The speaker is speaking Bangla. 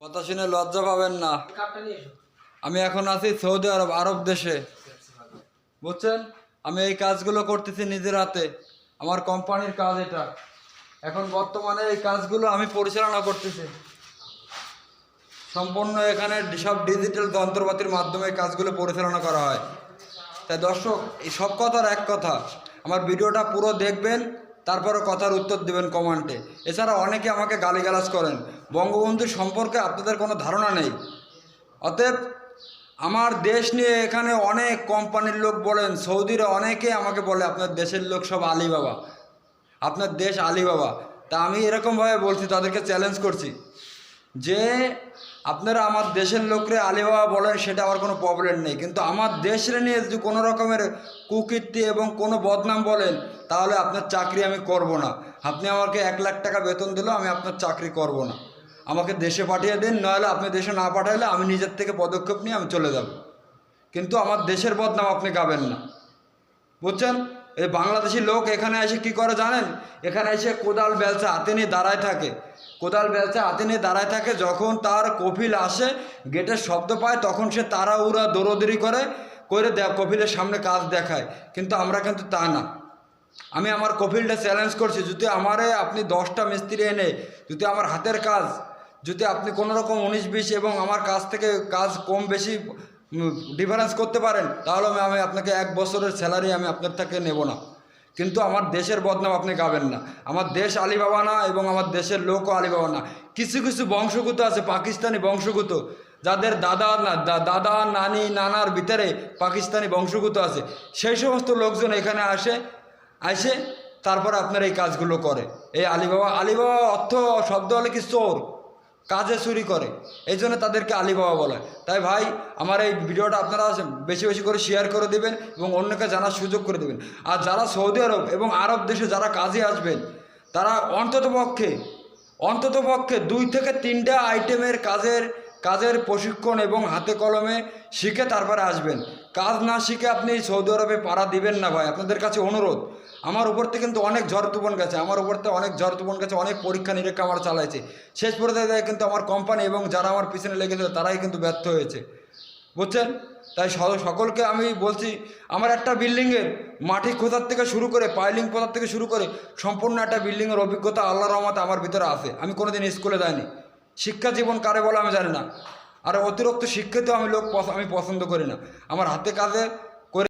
কথা শুনে লজ্জা পাবেন না। আমি এখন আছি সৌদি আরব, আরব দেশে, বুঝছেন। আমি এই কাজগুলো করতেছি নিজের হাতে, আমার কোম্পানির কাজ এটা। এখন বর্তমানে এই কাজগুলো আমি পরিচালনা করতেছি সম্পূর্ণ। এখানে সব ডিজিটাল যন্ত্রপাতির মাধ্যমে এই কাজগুলো পরিচালনা করা হয়। তাই দর্শক, এই সব কথার এক কথা, আমার ভিডিওটা পুরো দেখবেন, তারপরে কথার উত্তর দেবেন কমেন্টে। এছাড়া অনেকে আমাকে গালিগালাজ করেন, বঙ্গবন্ধু সম্পর্কে আপনাদের কোনো ধারণা নেই। অতএব আমার দেশ নিয়ে এখানে অনেক কোম্পানির লোক বলেন, সৌদির অনেকে আমাকে বলে আপনার দেশের লোক সব আলিবাবা, আপনার দেশ আলিবাবা। তা আমি এরকমভাবে বলছি, তাদেরকে চ্যালেঞ্জ করছি যে আপনারা আমার দেশের লোকরে আলিবাবা বলেন, সেটা আমার কোনো প্রবলেম নেই, কিন্তু আমার দেশরে নিয়ে যদি কোনো রকমের কুকীর্তি এবং কোনো বদনাম বলেন, তাহলে আপনার চাকরি আমি করব না। আপনি আমাকে 1 লাখ টাকা বেতন দিলেও আমি আপনার চাকরি করব না। আমাকে দেশে পাঠিয়ে দিন, নইলে আপনি দেশে না পাঠাইলে আমি নিজের থেকে পদক্ষেপ নিয়ে আমি চলে যাব, কিন্তু আমার দেশের বদনাম আপনি গাবেন না, বুঝছেন। এই বাংলাদেশি লোক এখানে এসে কি করে জানেন? এখানে এসে কোদাল বেলচা হাতে নিয়ে দাঁড়ায় থাকে, কোদাল বেলচা হাতে নিয়ে দাঁড়ায় থাকে। যখন তার কফিল আসে, গেটের শব্দ পায়, তখন সে তাড়াহুড়া দৌড়দৌড়ি করে কফিলের সামনে কাজ দেখায়। কিন্তু আমরা কিন্তু তা না। আমি আমার কফিলটা চ্যালেঞ্জ করছি, যদি আমারে আপনি 10টা মিস্ত্রি এনে যদি আমার হাতের কাজ যদি আপনি কোনো রকম 19-20 এবং আমার কাছ থেকে কাজ কম বেশি ডিফারেন্স করতে পারেন, তাহলে আমি আপনাকে 1 বছরের স্যালারি আমি আপনার থেকে নেব না। কিন্তু আমার দেশের বদনাম আপনি গাবেন না। আমার দেশ আলিবাবা না, এবং আমার দেশের লোকও আলিবাবা না। কিছু কিছু বংশগত আছে, পাকিস্তানি বংশগত, যাদের দাদা নানি নানার ভিতরে পাকিস্তানি বংশগত আছে, সেই সমস্ত লোকজন এখানে আসে তারপরে আপনার এই কাজগুলো করে। এই আলিবাবা অর্থ শব্দ হলে কি চোর, কাজে চুরি করে, এই জন্য তাদেরকে আলিবাবা বলে। তাই ভাই, আমার এই ভিডিওটা আপনারা বেশি বেশি করে শেয়ার করে দেবেন এবং অন্যকে জানার সুযোগ করে দেবেন। আর যারা সৌদি আরব এবং আরব দেশে যারা কাজে আসবেন, তারা অন্ততপক্ষে 2 থেকে 3টা আইটেমের কাজের প্রশিক্ষণ এবং হাতে কলমে শিখে তারপরে আসবেন। কাজ না শিখে আপনি সৌদি আরবে পাড়া দিবেন না ভাই, আপনাদের কাছে অনুরোধ। আমার উপর থেকে কিন্তু অনেক ঝড় তুফান গেছে, অনেক পরীক্ষা নিরীক্ষা আমার চালাইছে। শেষ পর্যায়ে কিন্তু আমার কোম্পানি এবং যারা আমার পিছনে লেগেছিল তারাই কিন্তু ব্যর্থ হয়েছে, বুঝছেন। তাই সকলকে আমি বলছি, আমার একটা বিল্ডিংয়ের মাটি খোঁজার থেকে শুরু করে পাইলিং খোঁজার থেকে শুরু করে সম্পূর্ণ একটা বিল্ডিংয়ের অভিজ্ঞতা আল্লাহর রহমতে আমার ভিতরে আছে। আমি কোনোদিন স্কুলে যাইনি, শিক্ষা জীবন কারে বলে আমি জানি না। আর অতিরিক্ত শিক্ষিত আমি পছন্দ করি না। আমার হাতে কাজে